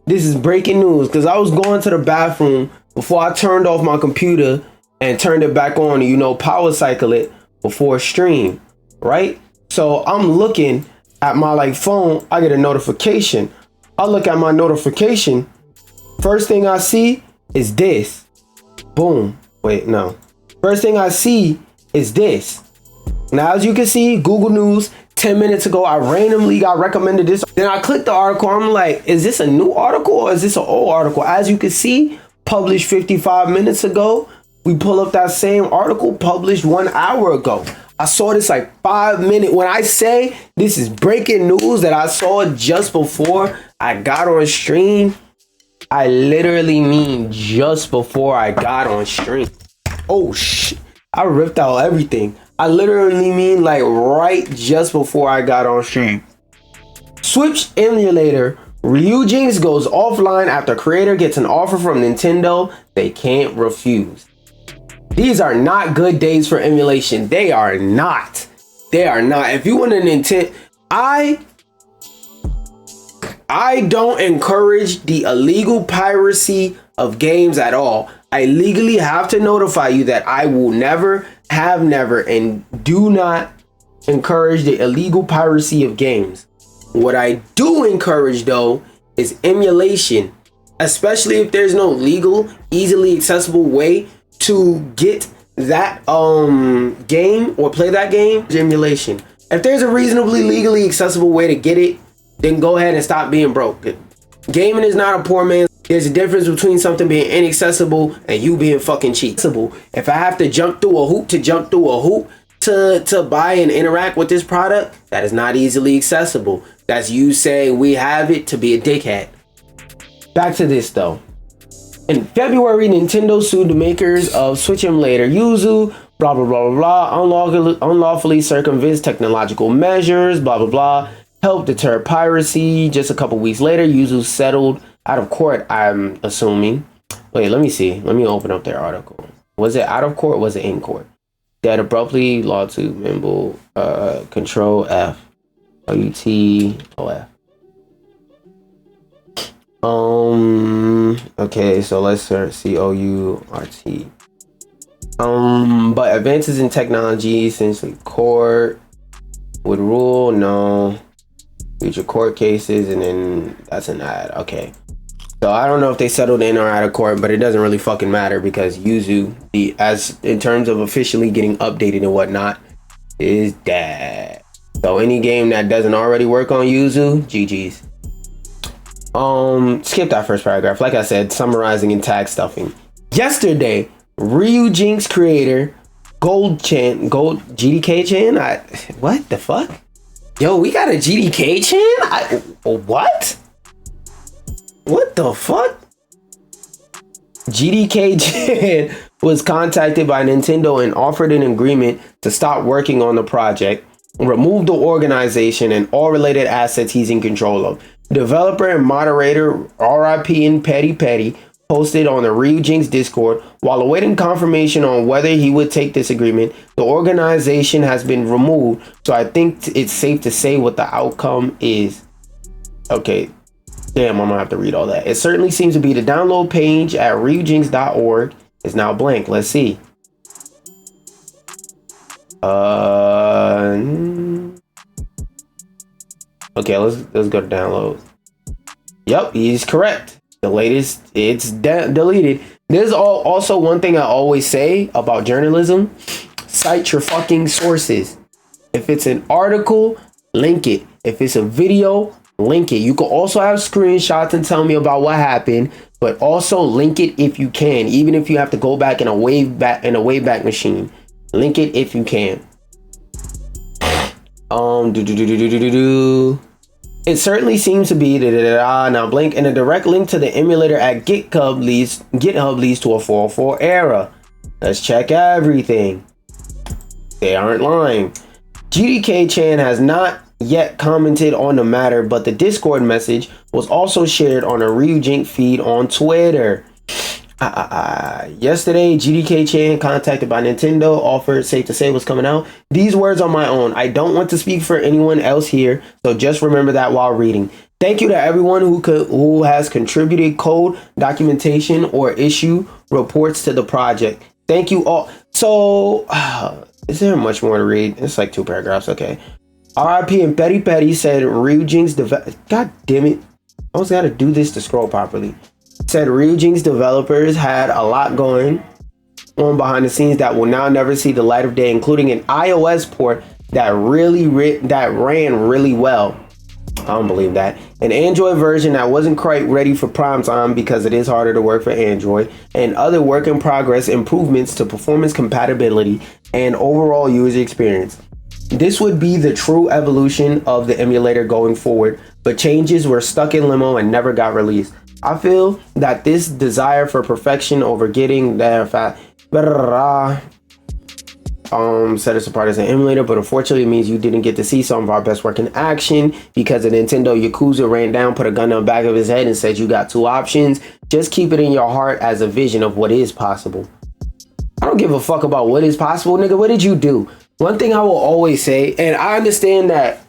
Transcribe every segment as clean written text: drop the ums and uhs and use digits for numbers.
This is breaking news because I was going to the bathroom before I turned off my computer and turned it back on, you know, power cycle it before stream, right? So I'm looking at my like phone, I get a notification. I look at my notification. First thing I see is this. Boom. Wait, no. First thing I see is this. Now, as you can see, Google News, 10 minutes ago, I randomly got recommended this. Then I clicked the article. I'm like, is this a new article or is this an old article? As you can see, published 55 minutes ago. We pull up that same article published 1 hour ago. I saw this like 5 minutes. When I say this is breaking news that I saw just before I got on stream, I literally mean just before I got on stream. Oh shit, I ripped out everything. I literally mean like right just before I got on stream. Switch emulator Ryujinx goes offline after creator gets an offer from Nintendo they can't refuse. These are not good days for emulation. They are not. They are not. If you want an intent, I don't encourage the illegal piracy of games at all. I legally have to notify you that I will never, have never, and do not encourage the illegal piracy of games. What I do encourage though is emulation, especially if there's no legal, easily accessible way to get that game or play that game. Emulation. If there's a reasonably legally accessible way to get it, then go ahead and stop being broke. Gaming is not a poor man's. There's a difference between something being inaccessible and you being fucking cheap. If I have to jump through a hoop to buy and interact with this product, that is not easily accessible. That's you saying we have it to be a dickhead. Back to this though. In February, Nintendo sued the makers of Switch emulator Yuzu, blah blah blah blah, unlawfully circumvents technological measures, blah blah blah, help deter piracy. Just a couple weeks later, Yuzu settled out of court, I'm assuming. Wait, let me see. Let me open up their article. Was it out of court or was it in court? That abruptly lawsuit member control F. OUTOF. Okay, so let's search COURT. But advances in technology, essentially court would rule, no. Future court cases, and then that's an ad. Okay. So I don't know if they settled in or out of court, but it doesn't really fucking matter because Yuzu, as in terms of officially getting updated and whatnot, is dead. So any game that doesn't already work on Yuzu, GG's. Skip that first paragraph. Like I said, summarizing and tag stuffing. Yesterday, Ryujinx creator GDK Chan. What the fuck? Yo, we got a GDK Chan? What? What the fuck? GDK Chan was contacted by Nintendo and offered an agreement to stop working on the project, remove the organization and all related assets he's in control of. Developer and moderator RIP and Petty posted on the Ryujinx Discord. While awaiting confirmation on whether he would take this agreement, the organization has been removed, so I think it's safe to say what the outcome is. Okay, damn, I'm gonna have to read all that. It certainly seems to be the download page at Ryujinx.org is now blank. Let's see. Okay, let's go to download. Yep, he's correct. The latest, it's deleted. There's also one thing I always say about journalism: cite your fucking sources. If it's an article, link it. If it's a video, link it. You can also have screenshots and tell me about what happened, but also link it if you can, even if you have to go back in a wayback machine. Link it if you can. It certainly seems to be now blank, and a direct link to the emulator at GitHub leads to a 404 error. Let's check everything. They aren't lying. GDK Chan has not yet commented on the matter, but the Discord message was also shared on a Ryujinx feed on Twitter. Yesterday, GDK Chan, contacted by Nintendo, offered safe to say what's coming out. These words are my own. I don't want to speak for anyone else here, so just remember that while reading. Thank you to everyone who has contributed code, documentation, or issue reports to the project. Thank you all. So, is there much more to read? It's like 2 paragraphs. Okay. RIP and Petty Petty said Ryujinx God damn it. I almost got to do this to scroll properly. Said Ryujinx developers had a lot going on behind the scenes that will now never see the light of day, including an iOS port that ran really well. I don't believe that. An Android version that wasn't quite ready for prime time because it is harder to work for Android, and other work in progress improvements to performance compatibility and overall user experience. This would be the true evolution of the emulator going forward, but changes were stuck in limbo and never got released. I feel that this desire for perfection over getting there fast set us apart as an emulator, but unfortunately it means you didn't get to see some of our best work in action because the Nintendo Yakuza ran down, put a gun on the back of his head and said you got 2 options. Just keep it in your heart as a vision of what is possible. I don't give a fuck about what is possible, nigga. What did you do? One thing I will always say, and I understand that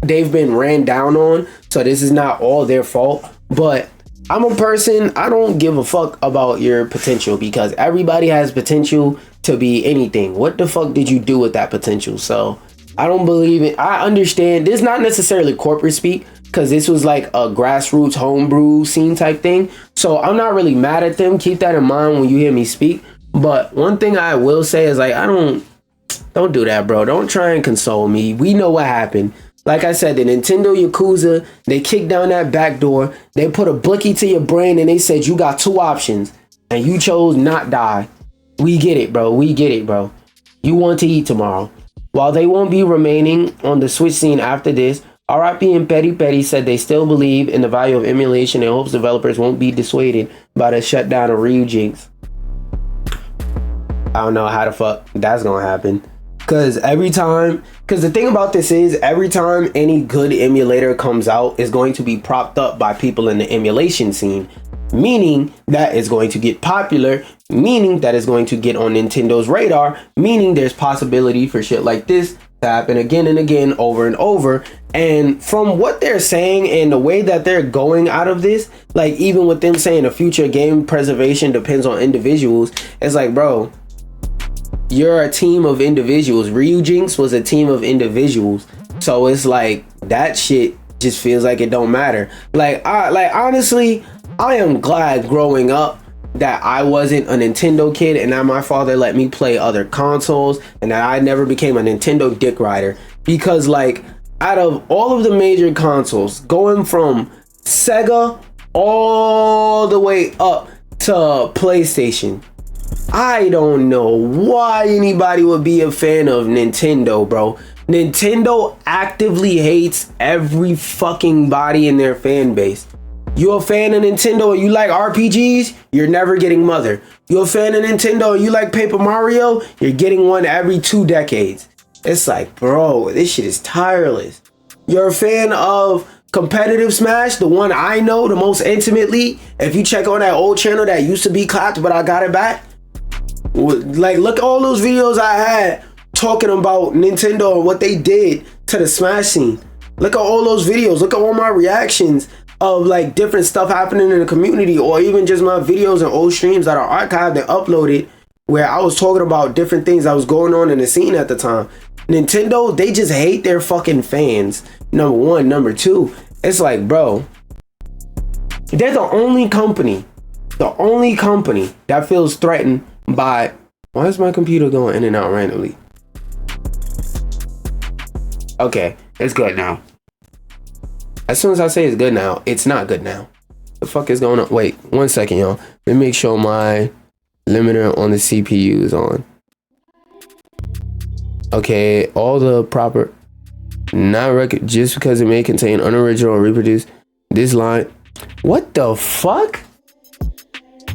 they've been ran down on, so this is not all their fault, but I'm a person, I don't give a fuck about your potential because everybody has potential to be anything. What the fuck did you do with that potential? So I don't believe it. I understand this is not necessarily corporate speak because this was like a grassroots homebrew scene type thing. So I'm not really mad at them. Keep that in mind when you hear me speak. But one thing I will say is like, don't do that, bro. Don't try and console me. We know what happened. Like I said, the Nintendo Yakuza, they kicked down that back door. They put a blicky to your brain and they said you got 2 options and you chose not die. We get it, bro. We get it, bro. You want to eat tomorrow. While they won't be remaining on the Switch scene after this, RIP and Petty Petty said they still believe in the value of emulation and hopes developers won't be dissuaded by the shutdown of Ryujinx. I don't know how the fuck that's gonna happen. Because the thing about this is every time any good emulator comes out is going to be propped up by people in the emulation scene, meaning that it's going to get popular, meaning that it's going to get on Nintendo's radar, meaning there's possibility for shit like this to happen again and again, over and over. And from what they're saying and the way that they're going out of this, like even with them saying the future game preservation depends on individuals, it's like, bro, you're a team of individuals. Ryujinx was a team of individuals. So it's like that shit just feels like it don't matter. Like honestly, I am glad growing up that I wasn't a Nintendo kid and that my father let me play other consoles and that I never became a Nintendo dick rider. Because like out of all of the major consoles, going from Sega all the way up to PlayStation, I don't know why anybody would be a fan of Nintendo, bro. Nintendo actively hates every fucking body in their fan base. You a fan of Nintendo and you like RPGs? You're never getting Mother. You a fan of Nintendo and you like Paper Mario? You're getting one every 2 decades. It's like, bro, this shit is tireless. You're a fan of competitive Smash, the one I know the most intimately. If you check on that old channel that used to be clapped, but I got it back. Like, look at all those videos I had talking about Nintendo and what they did to the Smash scene. Look at all those videos. Look at all my reactions of like different stuff happening in the community, or even just my videos and old streams that are archived and uploaded where I was talking about different things that was going on in the scene at the time. Nintendo, they just hate their fucking fans. Number one. Number two, it's like, bro, they're the only company that feels threatened by, why is my computer going in and out randomly? Okay, it's good now. As soon as I say it's good now, it's not good now. The fuck is going on? Wait, 1 second, y'all. Let me make sure my limiter on the CPU is on. Okay, all the proper, just because it may contain unoriginal or reproduced this line. What the fuck?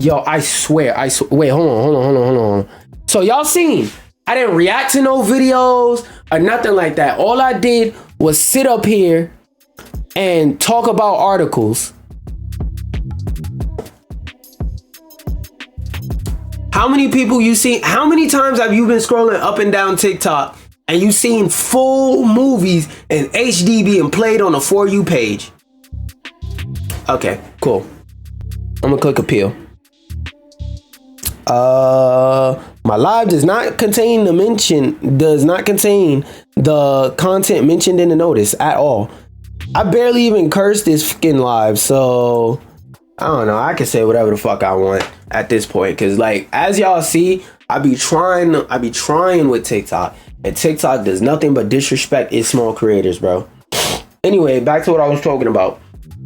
Yo, I swear. Wait, hold on. So y'all seen, I didn't react to no videos or nothing like that. All I did was sit up here and talk about articles. How many people you seen? How many times have you been scrolling up and down TikTok and you seen full movies in HD being played on a For You page? Okay, cool. I'm gonna click appeal. My live does not contain the content mentioned in the notice at all. I barely even cursed this fucking live, so I don't know. I can say whatever the fuck I want at this point, cause like as y'all see, I be trying with TikTok, and TikTok does nothing but disrespect its small creators, bro. Anyway, back to what I was talking about.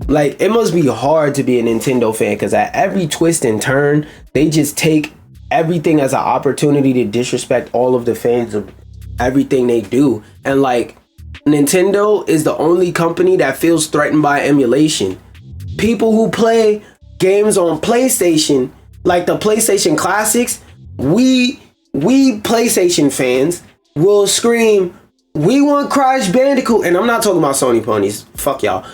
Like, it must be hard to be a Nintendo fan, because at every twist and turn, they just take everything as an opportunity to disrespect all of the fans of everything they do. And like, Nintendo is the only company that feels threatened by emulation. People who play games on PlayStation, like the PlayStation Classics, we PlayStation fans will scream, "We want Crash Bandicoot," and I'm not talking about Sony ponies. Fuck y'all.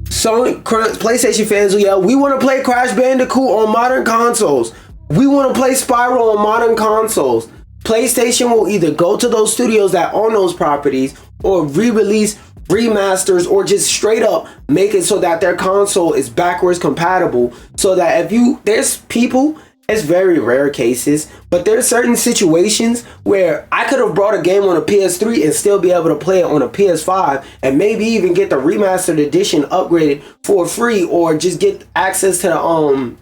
PlayStation fans will yell, "We want to play Crash Bandicoot on modern consoles. We want to play Spyro on modern consoles." PlayStation will either go to those studios that own those properties or re-release remasters, or just straight up make it so that their console is backwards compatible, so that there's people, it's very rare cases, but there's certain situations where I could have brought a game on a PS3 and still be able to play it on a PS5, and maybe even get the remastered edition upgraded for free, or just get access to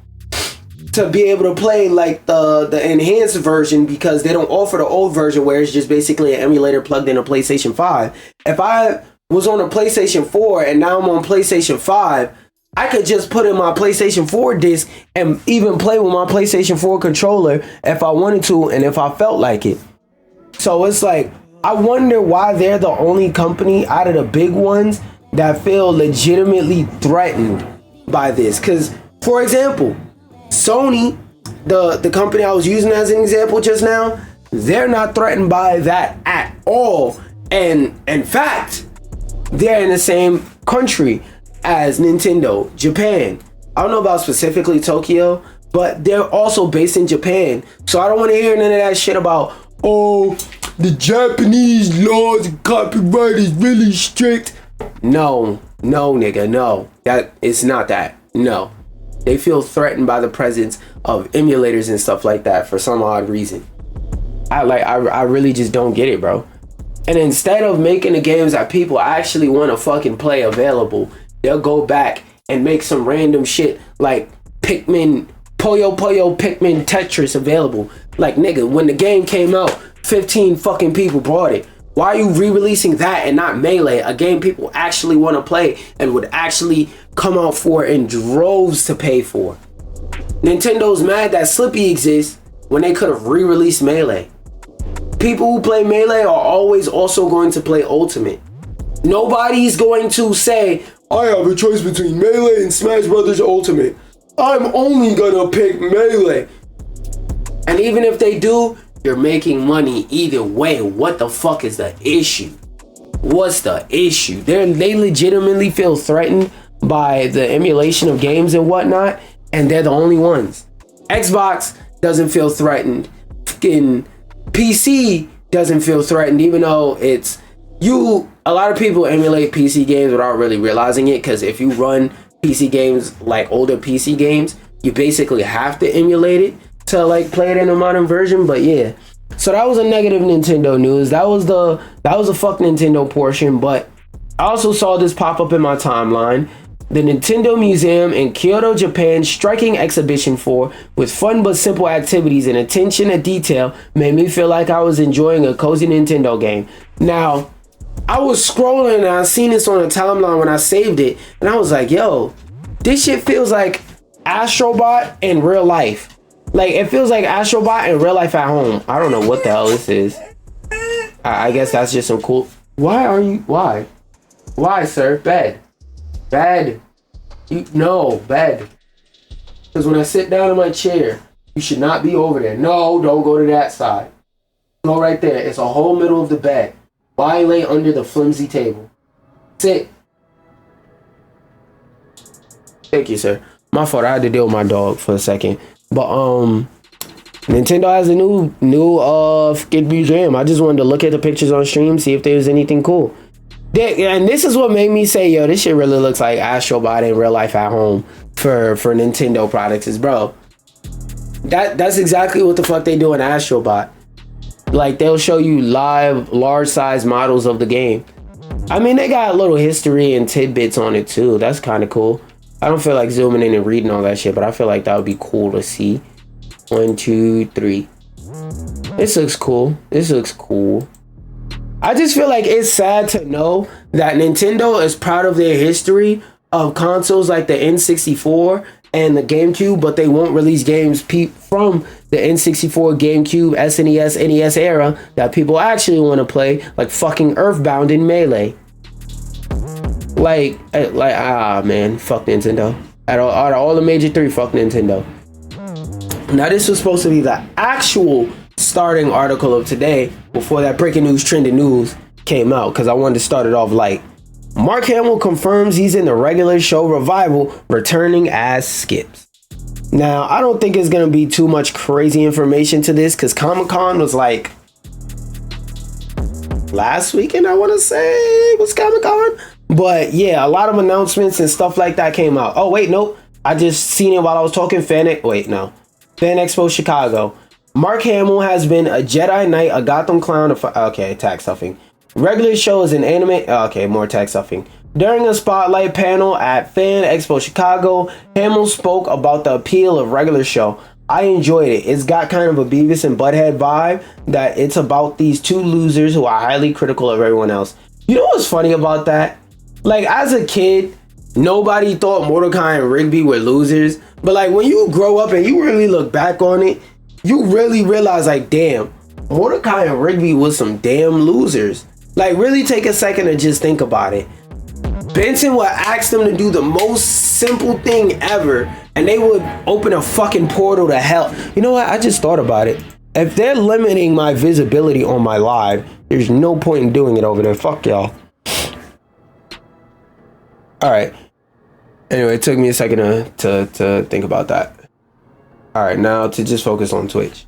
to be able to play like the enhanced version, because they don't offer the old version where it's just basically an emulator plugged in a PlayStation 5. If I was on a PlayStation 4 and now I'm on PlayStation 5, I could just put in my PlayStation 4 disc and even play with my PlayStation 4 controller if I wanted to and if I felt like it. So it's like, I wonder why they're the only company out of the big ones that feel legitimately threatened by this. Because, for example, Sony, the company I was using as an example just now, they're not threatened by that at all. And in fact, they're in the same country as Nintendo, Japan. I don't know about specifically Tokyo, but they're also based in Japan. So I don't want to hear none of that shit about, oh, the Japanese laws and copyright is really strict. No, nigga, no. That it's not that. No. They feel threatened by the presence of emulators and stuff like that for some odd reason. I really just don't get it, bro. And instead of making the games that people actually want to fucking play available, they'll go back and make some random shit like Pikmin, Puyo Pikmin Tetris available. Like, nigga, when the game came out, 15 fucking people bought it. Why are you re-releasing that and not Melee, a game people actually want to play and would actually come out for in droves to pay for? Nintendo's mad that Slippy exists when they could have re-released Melee. People who play Melee are always also going to play Ultimate. Nobody's going to say, I have a choice between Melee and Smash Brothers Ultimate. I'm only gonna pick Melee. And even if they do, you're making money either way. What the fuck is the issue? What's the issue? They legitimately feel threatened by the emulation of games and whatnot, and they're the only ones. Xbox doesn't feel threatened. Fucking PC doesn't feel threatened, even though a lot of people emulate PC games without really realizing it, because if you run PC games like older PC games, you basically have to emulate it to like play it in a modern version. But yeah, so that was a negative Nintendo news. That was the fuck Nintendo portion. But I also saw this pop up in my timeline. The Nintendo Museum in Kyoto, Japan striking exhibition 4 with fun but simple activities and attention to detail made me feel like I was enjoying a cozy Nintendo game. Now, I was scrolling and I seen this on a timeline when I saved it, and I was like, yo, this shit feels like Astrobot in real life. Like, it feels like Astrobot in real life at home. I don't know what the hell this is. I guess that's just some cool... Why, sir? Bed. Bed. Bed. Because when I sit down in my chair, you should not be over there. No, don't go to that side. Go right there. It's a whole middle of the bed. Why lay under the flimsy table? Sit. Thank you, sir. My fault. I had to deal with my dog for a second. But Nintendo has a new fucking museum. I just wanted to look at the pictures on stream, see if there was anything cool. And this is what made me say, yo, this shit really looks like Astrobot in real life at home for Nintendo products. Is bro, that's exactly what the fuck they do in Astrobot. Like, they'll show you live large size models of the game. I mean, they got a little history and tidbits on it too. That's kind of cool. I don't feel like zooming in and reading all that shit, but I feel like that would be cool to see. 1, 2, 3. This looks cool. This looks cool. I just feel like it's sad to know that Nintendo is proud of their history of consoles like the N64 and the GameCube, but they won't release games from the N64, GameCube, SNES, NES era that people actually want to play, like fucking Earthbound and Melee. Like, man, fuck Nintendo. Out of all the major three, fuck Nintendo. Now, this was supposed to be the actual starting article of today before that breaking news, trending news came out, because I wanted to start it off like, Mark Hamill confirms he's in the regular show revival, returning as Skips. Now, I don't think it's going to be too much crazy information to this, because Comic-Con was like last weekend, I want to say, was Comic-Con. But yeah, a lot of announcements and stuff like that came out. Oh, wait, nope. I just seen it while I was talking. Fan Expo Chicago. Mark Hamill has been a Jedi Knight, a Gotham clown. Okay, tag stuffing. Regular show is an anime. Okay, more tag stuffing. During a spotlight panel at Fan Expo Chicago, Hamill spoke about the appeal of regular show. I enjoyed it. It's got kind of a Beavis and Butthead vibe, that it's about these two losers who are highly critical of everyone else. You know what's funny about that? Like, as a kid, nobody thought Mordecai and Rigby were losers. But like, when you grow up and you really look back on it, you really realize, like, damn, Mordecai and Rigby was some damn losers. Like, really take a second to just think about it. Benson would ask them to do the most simple thing ever, and they would open a fucking portal to hell. You know what? I just thought about it. If they're limiting my visibility on my live, there's no point in doing it over there. Fuck y'all. All right. Anyway, it took me a second to think about that. All right, now to just focus on Twitch.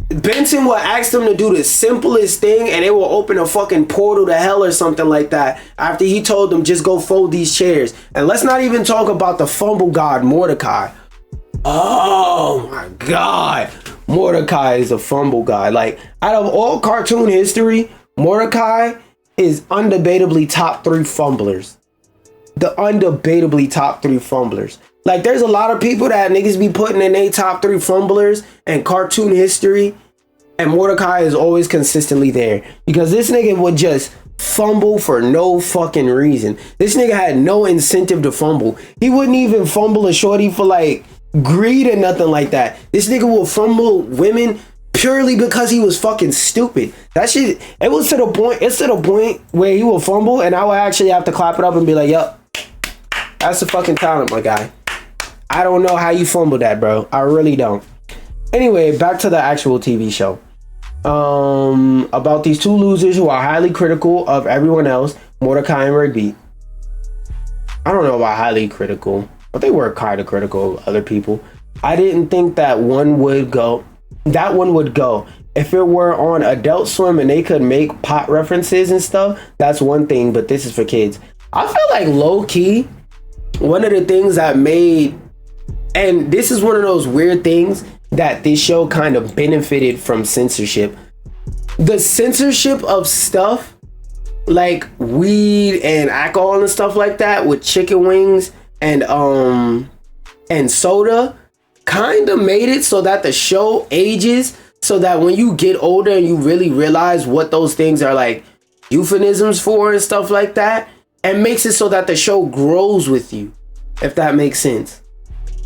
Benson will ask them to do the simplest thing, and they will open a fucking portal to hell or something like that, after he told them just go fold these chairs. And let's not even talk about the fumble god Mordecai. Oh my god, Mordecai is a fumble god. Like, out of all cartoon history, Mordecai is undebatably top 3 fumblers. The undebatably top 3 fumblers. Like, there's a lot of people that niggas be putting in their top 3 fumblers and cartoon history, and Mordecai is always consistently there, because this nigga would just fumble for no fucking reason. This nigga had no incentive to fumble. He wouldn't even fumble a shorty for like greed or nothing like that. This nigga will fumble women purely because he was fucking stupid. That shit, it's to the point where he will fumble and I will actually have to clap it up and be like, yup, that's a fucking talent, my guy. I don't know how you fumbled that, bro. I really don't. Anyway, back to the actual TV show. About these two losers who are highly critical of everyone else, Mordecai and Rigby. I don't know about highly critical, but they were kind of critical of other people. I didn't think that one would go. That one would go. If it were on Adult Swim and they could make pot references and stuff, that's one thing, but this is for kids. I feel like low key, one of the things that made, and this is one of those weird things that this show kind of benefited from censorship. The censorship of stuff like weed and alcohol and stuff like that with chicken wings and soda kind of made it so that the show ages, so that when you get older and you really realize what those things are like euphemisms for and stuff like that, and makes it so that the show grows with you, if that makes sense.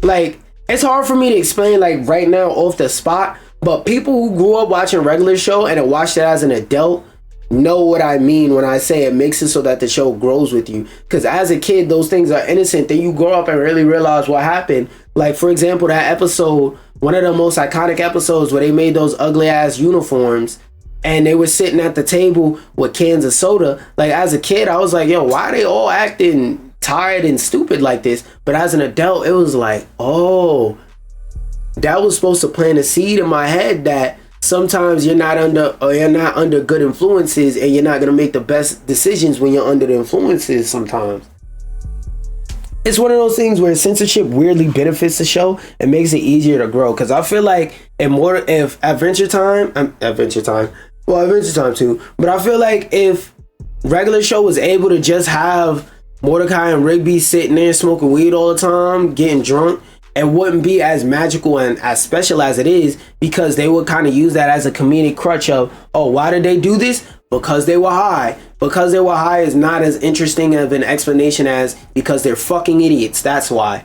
Like, it's hard for me to explain like right now off the spot, but people who grew up watching regular show and have watched it as an adult know what I mean when I say it makes it so that the show grows with you. Because as a kid, those things are innocent. Then you grow up and really realize what happened. Like, for example, that episode, one of the most iconic episodes where they made those ugly ass uniforms and they were sitting at the table with cans of soda. Like, as a kid, I was like, yo, why are they all acting tired and stupid like this? But as an adult, it was like, oh, that was supposed to plant a seed in my head that sometimes you're not under good influences, and you're not gonna make the best decisions when you're under the influences sometimes. It's one of those things where censorship weirdly benefits the show and makes it easier to grow. Because I feel like if Adventure Time too, but I feel like if regular show was able to just have Mordecai and Rigby sitting there smoking weed all the time, getting drunk, it wouldn't be as magical and as special as it is, because they would kind of use that as a comedic crutch of, oh, why did they do this? Because they were high. Because they were high is not as interesting of an explanation as because they're fucking idiots. That's why.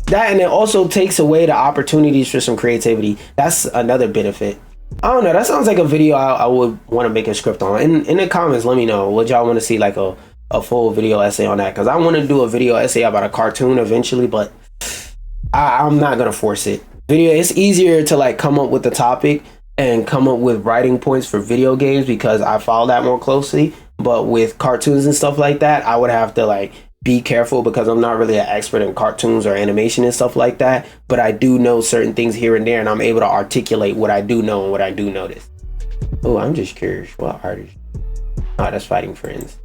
That, and it also takes away the opportunities for some creativity. That's another benefit. I don't know. That sounds like a video I would want to make a script on. In the comments, let me know. Would y'all want to see like a full video essay on that? Because I want to do a video essay about a cartoon eventually, but I'm not going to force it. It's easier to like come up with the topic and come up with writing points for video games because I follow that more closely. But with cartoons and stuff like that, I would have to like be careful because I'm not really an expert in cartoons or animation and stuff like that. But I do know certain things here and there, and I'm able to articulate what I do know and what I do notice. Oh, I'm just curious. What artist? Oh, that's Fighting Friends.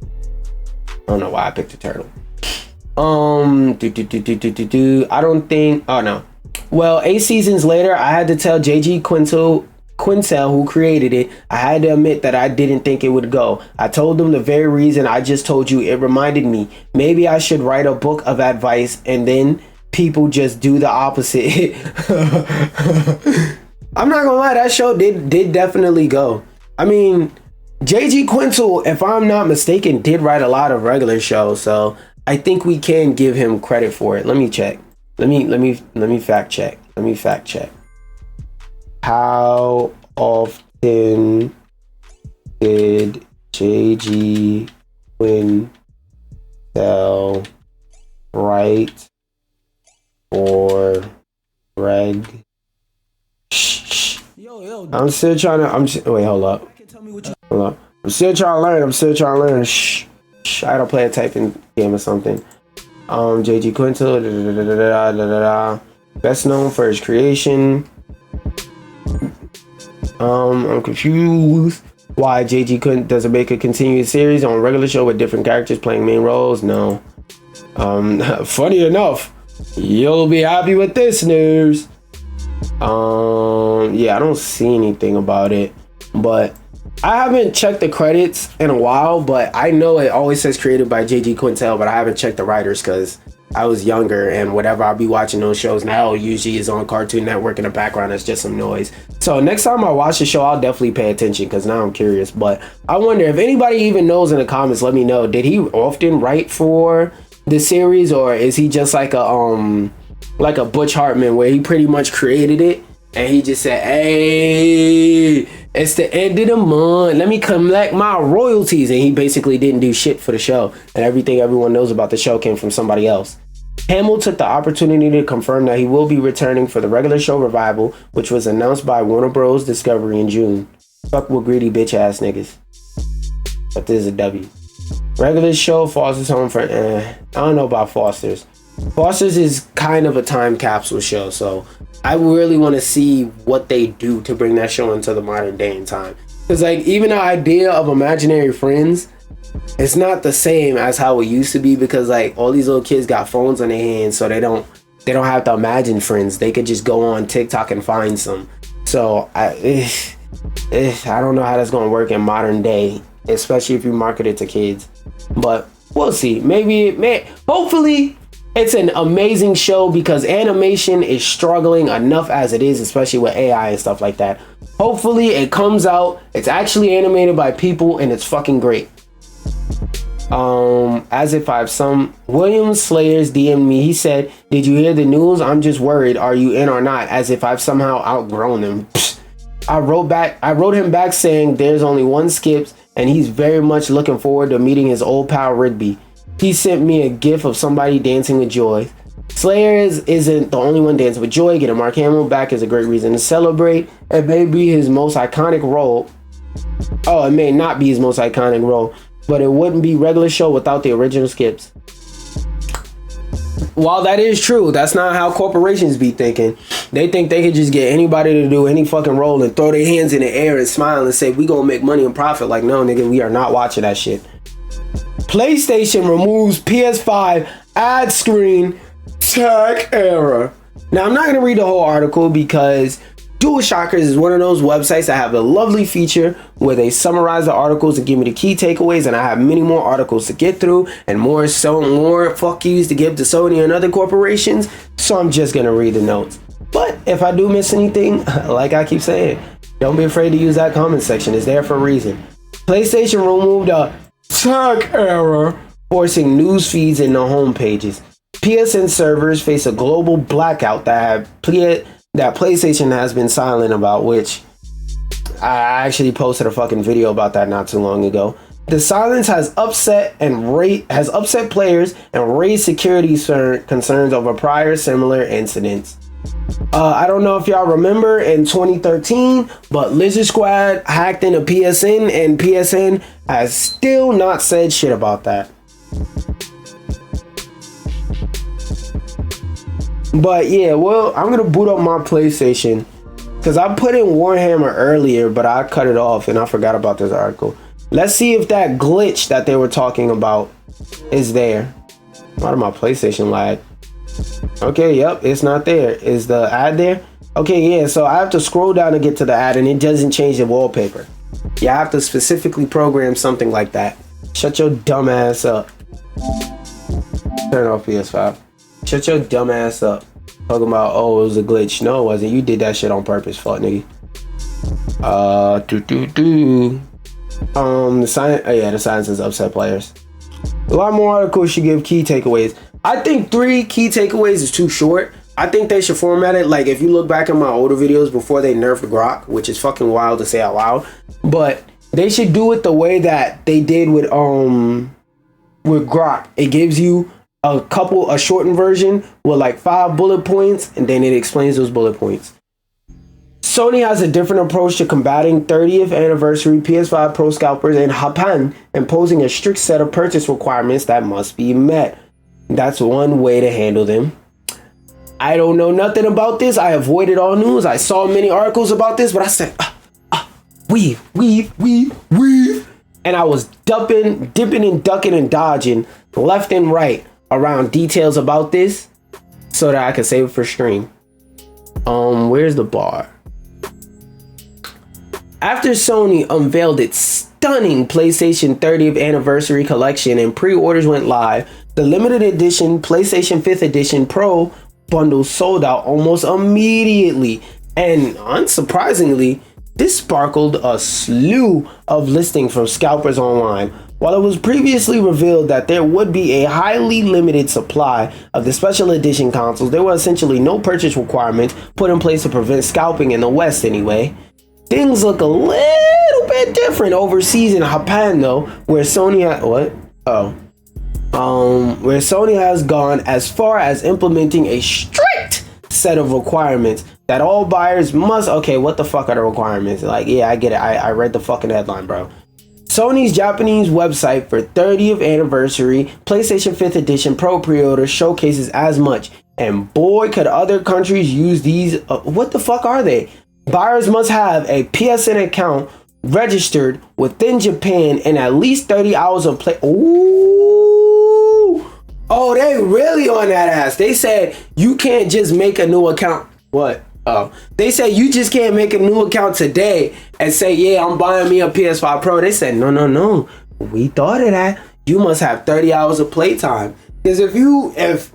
I don't know why I picked a turtle. I don't think. Oh no. Well, 8 seasons later, I had to tell JG Quintel, who created it, I had to admit that I didn't think it would go. I told them the very reason I just told you. It reminded me maybe I should write a book of advice, and then people just do the opposite. I'm not gonna lie, that show did definitely go. I mean, JG Quintel, if I'm not mistaken, did write a lot of regular shows, so I think we can give him credit for it. Let me check. Let me fact check. How often did JG Quintel write for Reg? Yo. I'm still trying to. Wait, hold up. Hold up. I'm still trying to learn. Shh. I gotta play a typing game or something. JG Quintel, best known for his creation. I'm confused why JG doesn't make a continuous series on a regular show with different characters playing main roles. No. Funny enough, you'll be happy with this news. Yeah, I don't see anything about it, but I haven't checked the credits in a while, but I know it always says created by JG Quintel, but I haven't checked the writers because I was younger, and whatever I'll be watching those shows now usually is on Cartoon Network in the background. It's just some noise. So next time I watch the show, I'll definitely pay attention because now I'm curious. But I wonder if anybody even knows in the comments, let me know. Did he often write for the series, or is he just like a Butch Hartman where he pretty much created it and he just said, hey, it's the end of the month, let me collect my royalties, and he basically didn't do shit for the show, and everything everyone knows about the show came from somebody else. Hamill took the opportunity to confirm that he will be returning for the regular show revival, which was announced by Warner Bros. Discovery in June. Fuck with greedy bitch ass niggas. But this is a W. Regular show, Foster's home for I don't know about Foster's. Foster's is kind of a time capsule show, so I really want to see what they do to bring that show into the modern day and time. Because like even the idea of imaginary friends, it's not the same as how it used to be, because like all these little kids got phones on their hands, so they don't have to imagine friends. They could just go on TikTok and find some. So I don't know how that's going to work in modern day, especially if you market it to kids. But we'll see. Hopefully it's an amazing show, because animation is struggling enough as it is, especially with AI and stuff like that. Hopefully it comes out, it's actually animated by people, and it's fucking great. As if I've some William Slayers DM'd me. He said, did you hear the news? I'm just worried. Are you in or not? As if I've somehow outgrown them. I wrote him back saying there's only one Skips, and he's very much looking forward to meeting his old pal Rigby. He sent me a gif of somebody dancing with Joy. Slayers isn't the only one dancing with Joy. Getting Mark Hamill back is a great reason to celebrate. It may be his most iconic role. Oh, it may not be his most iconic role, but it wouldn't be regular show without the original Skips. While that is true, that's not how corporations be thinking. They think they could just get anybody to do any fucking role and throw their hands in the air and smile and say, we gonna make money and profit. Like, no, nigga, we are not watching that shit. PlayStation removes PS5 ad screen tech error. Now, I'm not gonna read the whole article because DualShockers is one of those websites that have a lovely feature where they summarize the articles and give me the key takeaways, and I have many more articles to get through and more fuck yous to give to Sony and other corporations, so I'm just gonna read the notes. But if I do miss anything, like I keep saying, don't be afraid to use that comment section. It's there for a reason. PlayStation removed a tech error, forcing news feeds in the home pages. PSN servers face a global blackout that PlayStation has been silent about, which I actually posted a fucking video about that not too long ago. The silence has upset players and raised security concerns over prior similar incidents. I don't know if y'all remember in 2013, but Lizard Squad hacked into PSN, and PSN has still not said shit about that. But yeah, well, I'm gonna boot up my PlayStation because I put in Warhammer earlier, but I cut it off and I forgot about this article. Let's see if that glitch that they were talking about is there. Why did my PlayStation lag? Okay, yep, it's not there. Is the ad there? Okay, yeah, so I have to scroll down to get to the ad, and it doesn't change the wallpaper. Yeah, I have to specifically program something like that. Shut your dumb ass up. Turn off PS5. Shut your dumb ass up. Talking about, oh, it was a glitch. No, it wasn't. You did that shit on purpose, fuck nigga. The science is upset players. A lot more articles should give key takeaways. I think 3 key takeaways is too short. I think they should format it like if you look back at my older videos before they nerfed Grok, which is fucking wild to say out loud. But they should do it the way that they did with Grok. It gives you a shortened version with like 5 bullet points, and then it explains those bullet points. Sony has a different approach to combating 30th anniversary PS5 Pro scalpers in Japan, imposing a strict set of purchase requirements that must be met. That's one way to handle them. I don't know nothing about this. I avoided all news. I saw many articles about this, but I said, weave. And I was dipping and ducking and dodging left and right around details about this so that I could save it for stream. Where's the bar? After Sony unveiled its stunning PlayStation 30th anniversary collection and pre-orders went live, the limited edition PlayStation 5th Edition Pro bundle sold out almost immediately. And unsurprisingly, this sparkled a slew of listings from scalpers online. While it was previously revealed that there would be a highly limited supply of the special edition consoles, there were essentially no purchase requirements put in place to prevent scalping in the West anyway. Things look a little bit different overseas in Japan though, where Sony where Sony has gone as far as implementing a strict set of requirements that all buyers must. Okay, what the fuck are the requirements? Like, yeah, I get it. I read the fucking headline, bro. Sony's Japanese website for 30th anniversary PlayStation 5th Edition Pro pre-order showcases as much. And boy, could other countries use these. What the fuck are they? Buyers must have a PSN account registered within Japan and at least 30 hours of play. Ooh. Oh, they really on that ass. They said you can't just make a new account. What? Oh, they said you just can't make a new account today and say, yeah, I'm buying me a PS5 Pro. They said, no. We thought of that. You must have 30 hours of playtime. Because if you have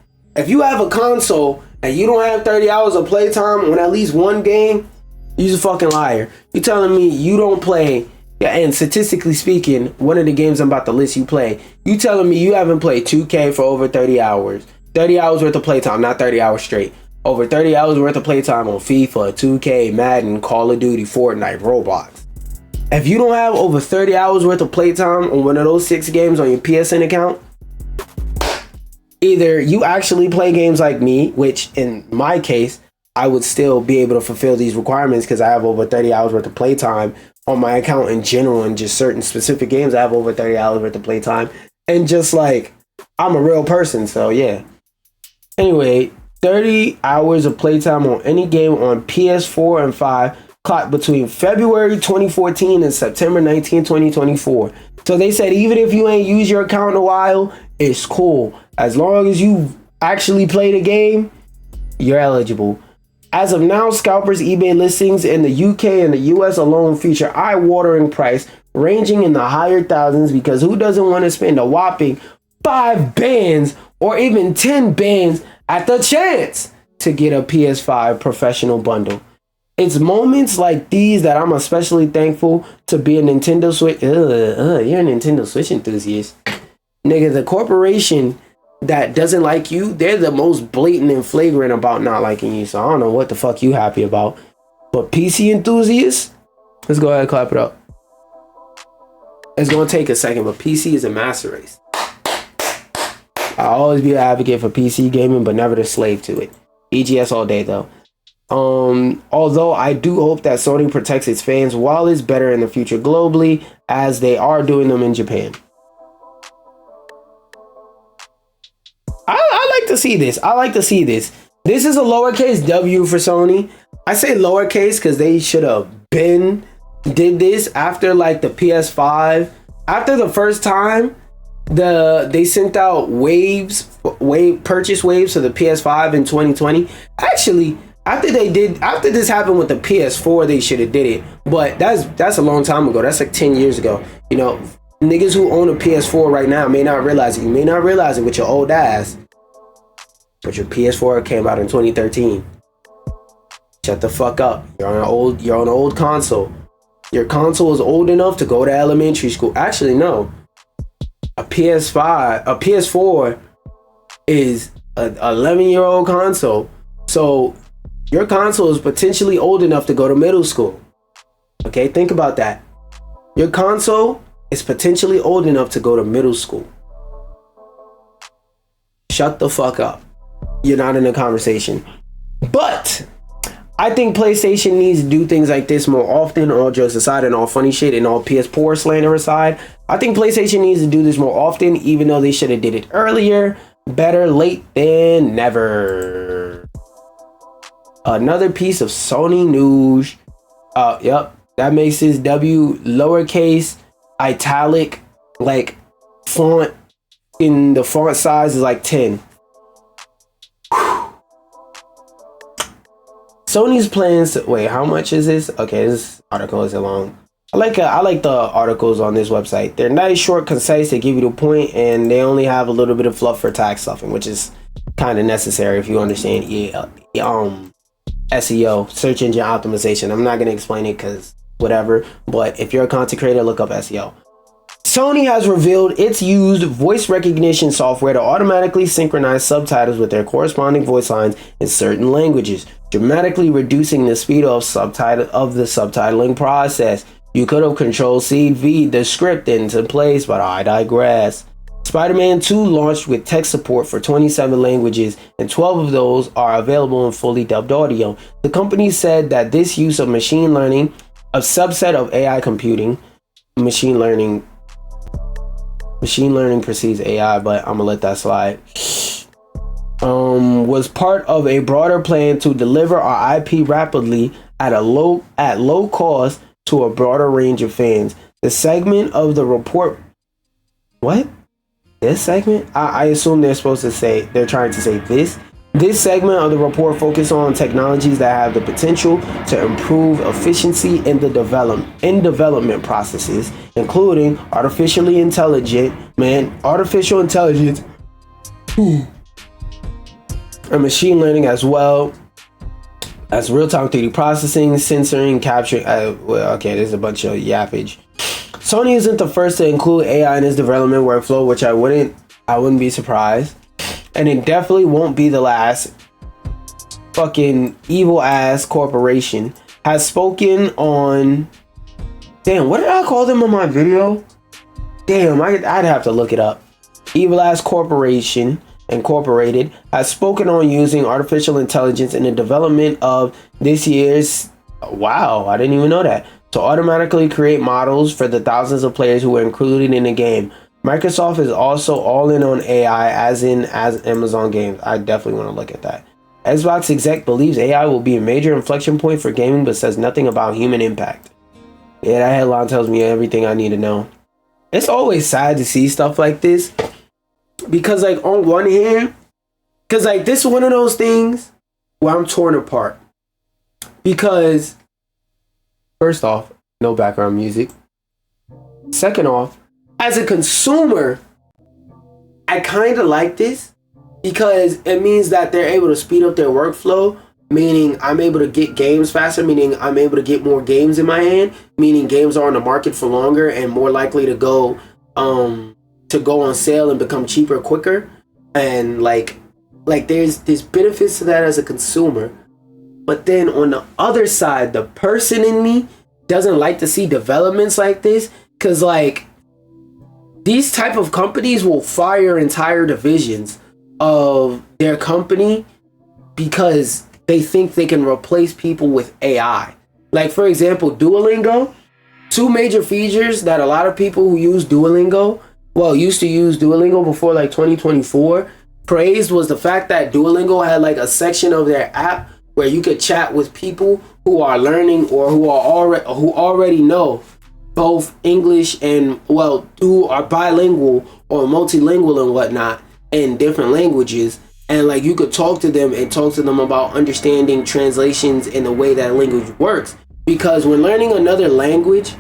a console and you don't have 30 hours of playtime on at least one game, you're a fucking liar. You telling me you don't play, and statistically speaking, one of the games I'm about to list you play, you telling me you haven't played 2K for over 30 hours. 30 hours worth of playtime, not 30 hours straight. Over 30 hours worth of playtime on FIFA, 2K, Madden, Call of Duty, Fortnite, Roblox. If you don't have over 30 hours worth of playtime on one of those 6 games on your PSN account, either you actually play games like me, which in my case, I would still be able to fulfill these requirements because I have over 30 hours worth of playtime on my account in general, and just certain specific games I have over 30 hours worth of playtime. And just like, I'm a real person, so yeah. Anyway, 30 hours of playtime on any game on PS4 and 5 clocked between February 2014 and September 19, 2024. So they said even if you ain't used your account in a while, it's cool. As long as you actually play the game, you're eligible. As of now, scalpers' eBay listings in the UK and the US alone feature eye-watering price ranging in the higher thousands, because who doesn't want to spend a whopping 5 bands or even 10 bands at the chance to get a PS5 professional bundle? It's moments like these that I'm especially thankful to be a Nintendo Switch. You're a Nintendo Switch enthusiast. Nigga, the corporation that doesn't like you, they're the most blatant and flagrant about not liking you. So I don't know what the fuck you happy about. But PC enthusiasts, let's go ahead and clap it up. It's going to take a second, but PC is a master race. I'll always be an advocate for PC gaming, but never the slave to it. EGS all day though. Although I do hope that Sony protects its fans while it's better in the future globally, as they are doing them in Japan. I like to see this. I like to see this. This is a lowercase W for Sony. I say lowercase because they should have been did this after like the PS5. After the first time they sent out purchase waves to the PS5 in 2020. Actually, after this happened with the PS4, they should have did it. But that's a long time ago. That's like 10 years ago. You know, niggas who own a PS4 right now may not realize it. You may not realize it with your old ass. But your PS4 came out in 2013. Shut the fuck up. You're on an old console. Your console is old enough to go to elementary school. Actually, no. A PS4 is an 11-year-old console. So your console is potentially old enough to go to middle school. Okay, think about that. Your console is potentially old enough to go to middle school. Shut the fuck up. You're not in the conversation. But I think PlayStation needs to do things like this more often, all jokes aside and all funny shit and all PS4 slander aside. I think PlayStation needs to do this more often, even though they should have did it earlier. Better late than never. Another piece of Sony news. Yep, that makes this W lowercase, italic, like font in the font size is like 10. Sony's plans to, wait, how much is this? Okay, this article isn't long. I like the articles on this website. They're nice, short, concise. They give you the point, and they only have a little bit of fluff for tax stuffing, which is kind of necessary if you understand SEO, search engine optimization. I'm not gonna explain it because whatever. But if you're a content creator, look up SEO. Sony has revealed it's used voice recognition software to automatically synchronize subtitles with their corresponding voice lines in certain languages, dramatically reducing the speed of the subtitling process. You could have Control-C-V the script into place, but I digress. Spider-Man 2 launched with text support for 27 languages, and 12 of those are available in fully dubbed audio. The company said that this use of machine learning, a subset of AI computing, machine learning precedes AI, but I'm gonna let that slide, was part of a broader plan to deliver our IP rapidly at low cost to a broader range of fans. The segment of the report, what? This segment? I assume they're trying to say this. This segment of the report focused on technologies that have the potential to improve efficiency in development processes, including artificial intelligence, and machine learning, as well as real-time 3D processing, sensoring, capturing. There's a bunch of yappage. Sony isn't the first to include AI in its development workflow, which I wouldn't be surprised. And it definitely won't be the last. Fucking evil ass corporation has spoken on. Damn, what did I call them in my video? Damn, I'd have to look it up. Evil ass corporation Incorporated has spoken on using artificial intelligence in the development of this year's. Wow, I didn't even know that. To automatically create models for the thousands of players who were included in the game. Microsoft is also all in on AI, as Amazon games. I definitely want to look at that. Xbox exec believes AI will be a major inflection point for gaming, but says nothing about human impact. Yeah, that headline tells me everything I need to know. It's always sad to see stuff like this, because like on one hand, because like this is one of those things where I'm torn apart. Because first off, no background music. Second off, as a consumer, I kind of like this because it means that they're able to speed up their workflow, meaning I'm able to get games faster, meaning I'm able to get more games in my hand, meaning games are on the market for longer and more likely to go on sale and become cheaper quicker. And like there's benefits to that as a consumer. But then on the other side, the person in me doesn't like to see developments like this, because like these type of companies will fire entire divisions of their company because they think they can replace people with AI. Like for example, Duolingo, two major features that a lot of people who use Duolingo, used to use Duolingo before like 2024, praised was the fact that Duolingo had like a section of their app where you could chat with people who are learning or who already know both English and who are bilingual or multilingual and whatnot in different languages. And like you could talk to them and talk to them about understanding translations and the way that language works. Because when learning another language,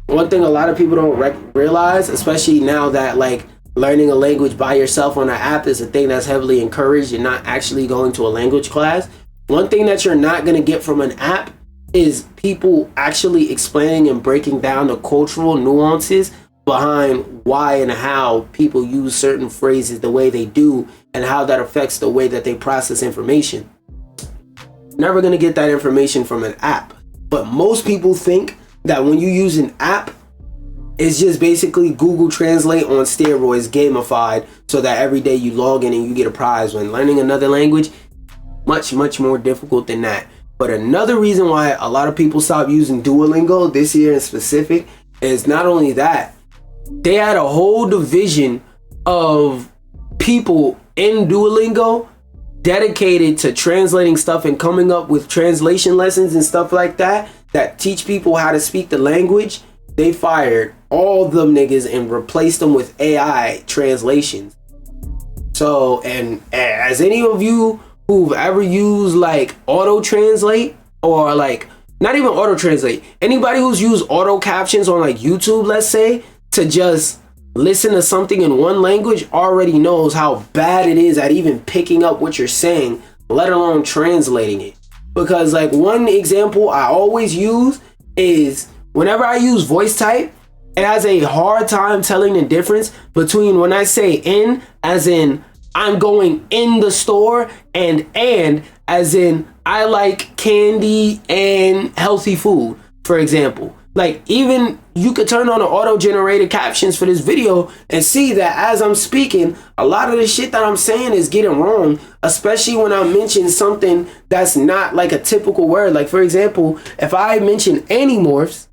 one thing a lot of people don't realize, especially now that like learning a language by yourself on an app is a thing that's heavily encouraged and not actually going to a language class. One thing that you're not going to get from an app is people actually explaining and breaking down the cultural nuances behind why and how people use certain phrases the way they do and how that affects the way that they process information. Never going to get that information from an app. But most people think that when you use an app, it's just basically Google Translate on steroids, gamified, so that every day you log in and you get a prize. When learning another language, much more difficult than that. But another reason why a lot of people stopped using Duolingo this year in specific is not only that, they had a whole division of people in Duolingo dedicated to translating stuff and coming up with translation lessons and stuff like that teach people how to speak the language. They fired all them niggas and replaced them with AI translations. So, and as any of you who've ever used like auto translate, or like not even auto translate, anybody who's used auto captions on like YouTube, let's say, to just listen to something in one language already knows how bad it is at even picking up what you're saying, let alone translating it. Because like one example I always use is whenever I use voice type, it has a hard time telling the difference between when I say in, as in I'm going in the store, and as in I like candy and healthy food, for example. Like even you could turn on the auto-generated captions for this video and see that as I'm speaking, a lot of the shit that I'm saying is getting wrong, especially when I mention something that's not like a typical word. Like for example, if I mention animorphs,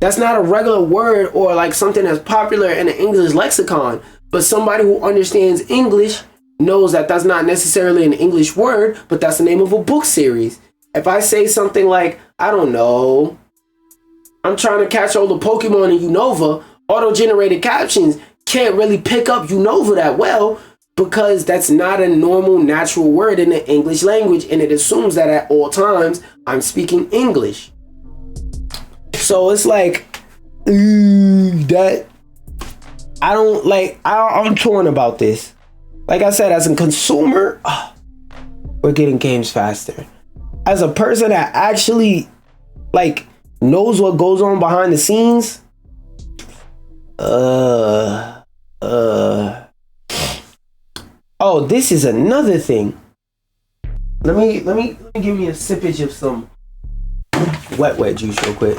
that's not a regular word or like something that's popular in the English lexicon, but somebody who understands English knows that that's not necessarily an English word, but that's the name of a book series. If I say something like, I don't know, I'm trying to catch all the Pokemon in Unova, auto-generated captions can't really pick up Unova that well because that's not a normal natural word in the English language, and it assumes that at all times I'm speaking English. So it's like that I don't like, I'm torn about this. Like I said, as a consumer, we're getting games faster. As a person that actually like knows what goes on behind the scenes, oh, this is another thing. Let me give me a sippage of some wet juice real quick.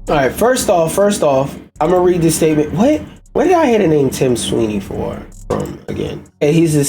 All right, first off, I'm gonna read this statement. Where did I hear the name Tim Sweeney from again? Hey, he's the